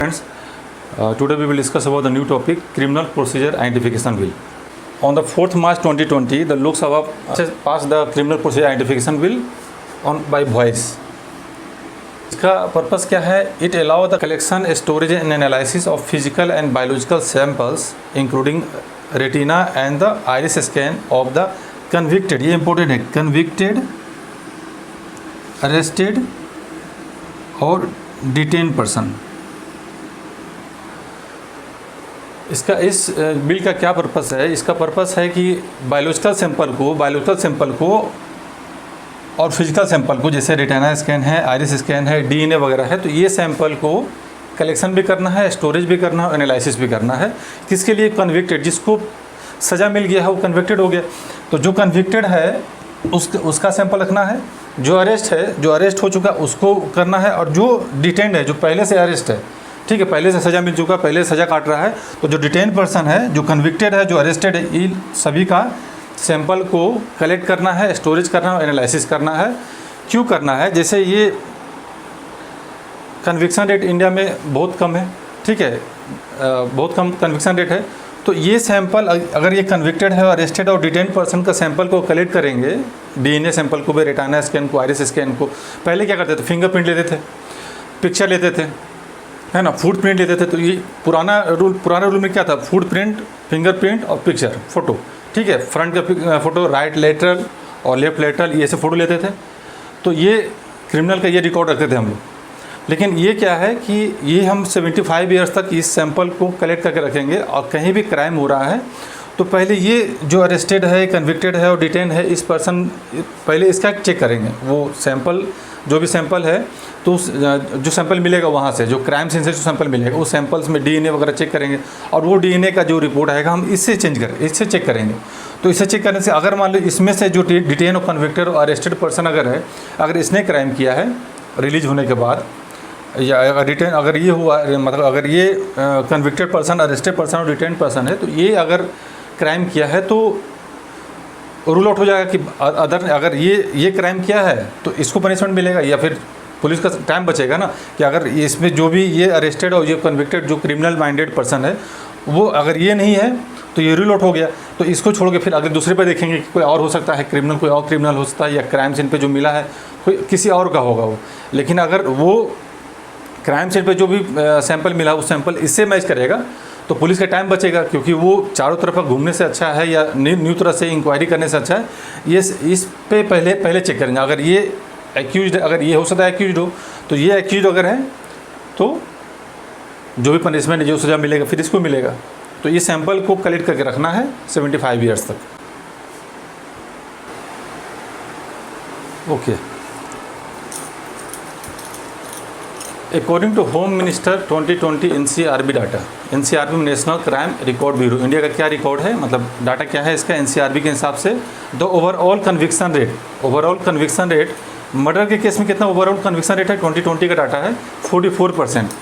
Friends, today we will discuss about the new topic, Criminal Procedure Identification Bill. On the 4th March 2020, the Lok Sabha passed the Criminal Procedure Identification Bill by voice. इसका purpose क्या है? It allow the collection, storage and analysis of physical and biological samples, including retina and the iris scan of the convicted. ये important है, convicted, arrested और detained person. इसका इस bill का क्या पर्पस है? इसका पर्पस है कि बायोलॉजिकल सैंपल को और फिजिकल सैंपल को, जैसे रेटिना स्कैन है, आइरिस स्कैन है, डीएनए वगैरह है, तो ये सैंपल को कलेक्शन भी करना है, स्टोरेज भी करना है, एनालिसिस भी करना है. किसके लिए? कन्विक्टेड, जिसको सज़ा मिल गया है वो कन्विक्टेड हो गया. तो जो कन्विक्टेड है उसका सैंपल रखना है, जो अरेस्ट हो चुका उसको करना है, और जो डिटेन्ड है, जो पहले से अरेस्ट है, ठीक है, पहले से सज़ा मिल चुका, पहले सज़ा काट रहा है, तो जो डिटेन पर्सन है, जो कन्विक्टेड है, जो अरेस्टेड है, इन सभी का सैंपल को कलेक्ट करना है, स्टोरेज करना है, एनालिसिस करना है. क्यों करना है? जैसे ये कन्विक्शन रेट इंडिया में बहुत कम है, ठीक है, बहुत कम कन्विक्शन रेट है. तो ये सैंपल अगर ये कन्विक्टेड है, अरेस्टेड और डिटेन पर्सन का सैंपल को कलेक्ट करेंगे, डीएनए सैंपल को भी, रेटिना स्कैन को, आइरिस स्कैन को, पहले क्या करते थे? फिंगरप्रिंट लेते थे, पिक्चर लेते थे, है ना, फुटप्रिंट लेते थे. तो ये पुराना रूल में क्या था? फुटप्रिंट, फिंगरप्रिंट और पिक्चर, फोटो, ठीक है, फ्रंट का फोटो, राइट लेटरल और लेफ्ट लेटरल, ये से फ़ोटो लेते थे. तो ये क्रिमिनल का ये रिकॉर्ड रखते थे हम लोग. लेकिन ये क्या है कि ये हम 75 ईयर्स तक इस सैंपल को कलेक्ट करके रखेंगे, और कहीं भी क्राइम हो रहा है तो पहले ये जो अरेस्टेड है, कन्विक्टेड है और डिटेन है, इस पर्सन, पहले इसका चेक करेंगे. वो सैंपल, जो भी सैंपल है, तो जो सैंपल मिलेगा वहाँ से, जो क्राइम सीन से जो सैंपल मिलेगा, उस सैंपल्स में डीएनए वगैरह चेक करेंगे, और वो डीएनए का जो रिपोर्ट आएगा हम इससे चेक करेंगे. तो इससे चेक करने से अगर मान लो इसमें से जो डिटेन और कन्विक्टेड और अरेस्टेड पर्सन अगर इसने क्राइम किया है रिलीज होने के बाद, या अगर ये हुआ, मतलब अगर ये कन्विक्टेड पर्सन, अरेस्टेड पर्सन और डिटेन पर्सन है, तो ये अगर क्राइम किया है तो रूल आउट हो जाएगा कि अगर ये क्राइम किया है तो इसको पनिशमेंट मिलेगा, या फिर पुलिस का टाइम बचेगा ना, कि अगर इसमें जो भी ये अरेस्टेड और ये कन्विक्टेड जो क्रिमिनल माइंडेड पर्सन है, वो अगर ये नहीं है तो ये रूल आउट हो गया. तो इसको छोड़ के फिर अगर दूसरे पे देखेंगे कि कोई और हो सकता है क्रिमिनल, कोई और क्रिमिनल हो सकता है, या क्राइम सीन पे जो मिला है कोई किसी और का होगा वो. लेकिन अगर वो क्राइम सीन पे जो भी सैंपल मिला, उस सैंपल इससे मैच करेगा, तो पुलिस का टाइम बचेगा, क्योंकि वो चारों तरफ घूमने से अच्छा है, या न्यू तरह से इंक्वायरी करने से अच्छा है ये इस पे पहले चेक करेंगे. अगर ये एक्यूज, अगर ये हो सकता है एक्यूज हो, तो ये एक्यूज अगर है तो जो भी पनिशमेंट, जो सज़ा मिलेगा फिर इसको मिलेगा. तो ये सैंपल को कलेक्ट करके रखना है 75 ईयर्स तक. Okay. According to home minister 2020 NCRB data, NCRB national crime record bureau, India का क्या रिकॉर्ड है, मतलब डाटा क्या है इसका एनसीआरबी के हिसाब से. The overall conviction rate, murder के केस में कितना ओवरऑल कन्विक्शन रेट है? 2020 का डाटा है 44%.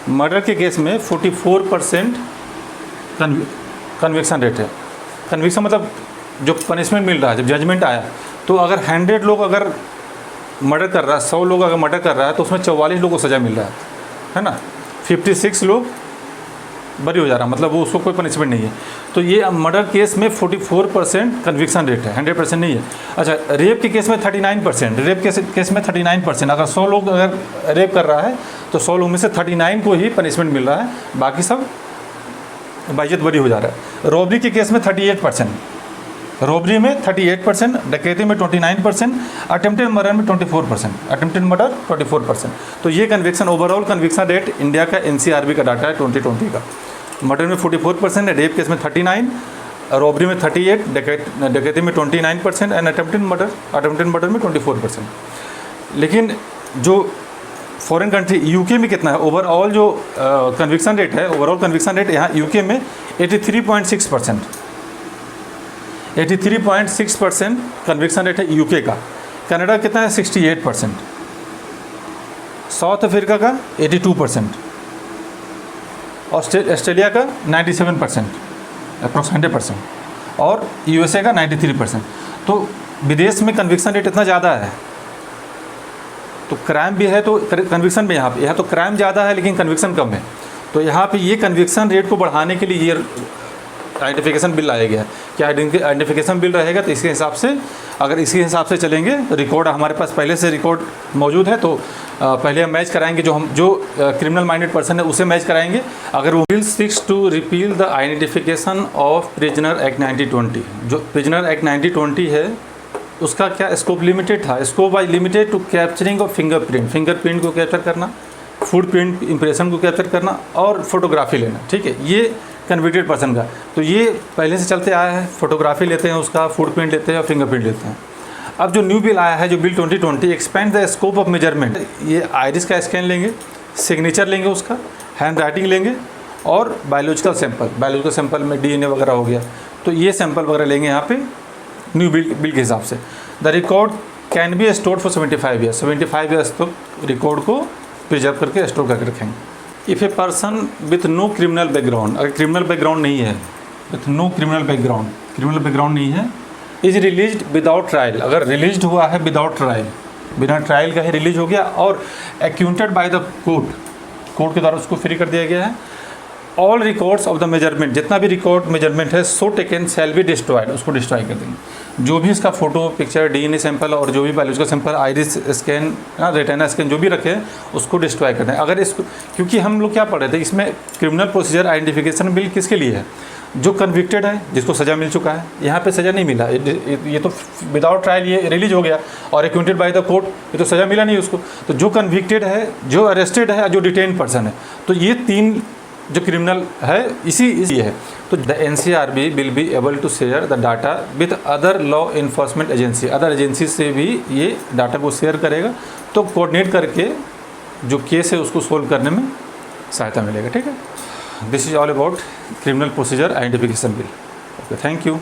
मर्डर के केस में 44% कन्विक्शन रेट है. कन्विक्शन मतलब जो पनिशमेंट मिल रहा है, जब जजमेंट आया, तो अगर 100 लोग अगर मर्डर कर रहा है, 100 लोग अगर मर्डर कर रहा है, तो उसमें 44 लोगों को सज़ा मिल रहा है ना, 56 लोग बरी हो जा रहा है, मतलब वो उसको कोई पनिशमेंट नहीं है. तो ये मर्डर केस में 44% कन्विक्शन रेट है, 100% नहीं है. अच्छा, रेप के केस में 39%, रेप केस में 39%. अगर 100 लोग अगर रेप कर रहा है तो 100 लोग में से 39 को ही पनिशमेंट मिल रहा है, बाकी सब बाइज्जत बरी हो जा रहा है. रॉबरी के केस में 38%, रॉबरी में 38%, डकैती में 29%, अटेम्प्टेड मर्डर में 24%, अटेम्प्टेड मर्डर 24%. तो ये conviction, overall conviction rate India का एनसीआरबी का डाटा है 2020 का. मर्डर में 44%, रेप केस में 39, रॉबरी में 38, डकैती में 29% एंड अटेम्प्टेड मर्डर में 24%. लेकिन जो फॉरेन कंट्री यूके में कितना है ओवरऑल जो कन्विक्शन रेट है, ओवरऑल कन्विक्शन रेट यहाँ यूके में 83.6%, 83.6% कन्विक्शन रेट है यूके का. कनाडा कितना है? 68%. साउथ अफ्रीका का 82%, ऑस्ट्रेलिया का 97%, अप्रोक्स 100%, और यूएसए का 93%. तो विदेश में कन्विक्शन रेट इतना ज़्यादा है, तो क्राइम भी है तो कन्विक्शन भी यहाँ तो क्राइम ज़्यादा है लेकिन कन्विक्शन कम है. तो यहाँ पे ये कन्विक्शन रेट को बढ़ाने के लिए ये आइडेंटिफिकेशन बिल लाया गया है कि आइडेंटिफिकेशन बिल रहेगा तो इसके हिसाब से, अगर इसी हिसाब से चलेंगे तो रिकॉर्ड हमारे पास पहले से रिकॉर्ड मौजूद है, तो पहले हम मैच कराएंगे, जो क्रिमिनल माइंडेड पर्सन है उसे मैच कराएंगे। अगर वो bill 6 to repeal the identification of prisoner act 1920, जो प्रिजनर एक्ट 1920 है उसका क्या स्कोप लिमिटेड था, scope was limited to capturing of fingerprint को कैप्चर करना, फुटप्रिंट इंप्रेशन को कैप्चर करना और फोटोग्राफी लेना। ठीक है, ये कन्विक्टेड पर्सन का, तो ये पहले से चलते आया है, फोटोग्राफी लेते हैं उसका, फुटप्रिंट लेते हैं और फिंगरप्रिंट लेते हैं। अब जो न्यू बिल आया है, जो bill 2020 expand the scope of measurement, ये आइरिस का स्कैन लेंगे, सिग्नेचर लेंगे उसका, हैंड राइटिंग लेंगे और बायोलॉजिकल सैंपल में डीएनए वगैरह हो गया, तो ये सैंपल वगैरह लेंगे यहाँ पे न्यू बिल के हिसाब से। The record can be stored for 75 years, 75 years तक रिकॉर्ड को प्रिजर्व करके स्टोर करके रखेंगे। If a person with no criminal background, अगर क्रिमिनल बैकग्राउंड नहीं है, विथ नो क्रिमिनल बैकग्राउंड नहीं है, इज रिलीज्ड विदाउट ट्रायल, अगर रिलीज हुआ है विदाउट ट्रायल, बिना ट्रायल का ही रिलीज हो गया और एक्यूंटेड बाय द कोर्ट के द्वारा उसको फ्री कर दिया गया है। All records of the measurement, जितना भी रिकॉर्ड मेजरमेंट है सो टेकन शैल बी डिस्ट्रॉयड, उसको डिस्ट्रॉय कर देंगे। जो भी इसका फोटो पिक्चर डीएनए सैंपल और जो भी biological sample iris scan retina scan जो भी रखे हैं उसको डिस्ट्रॉय कर दें। अगर इसको, क्योंकि हम लोग क्या पढ़ रहे थे इसमें क्रिमिनल प्रोसीजर आइडेंटिफिकेशन बिल किसके लिए है, जो कन्विक्टेड है, जिसको सज़ा मिल चुका है। यहाँ पे सज़ा नहीं मिला, ये तो विदाउट ट्रायल ये रिलीज हो गया और एक्यूंटेड बाय द कोर्ट, ये तो सज़ा मिला नहीं उसको। तो जो कन्विक्टेड है, जो अरेस्टेड है, जो डिटेन पर्सन है, तो ये तीन जो क्रिमिनल है इसी है। तो the NCRB will be able to share the data with other law enforcement agency, other agency से भी ये डाटा को शेयर करेगा, तो कोऑर्डिनेट करके जो केस है उसको सोल्व करने में सहायता मिलेगा। ठीक है, this is all about criminal procedure identification bill. Okay, thank you.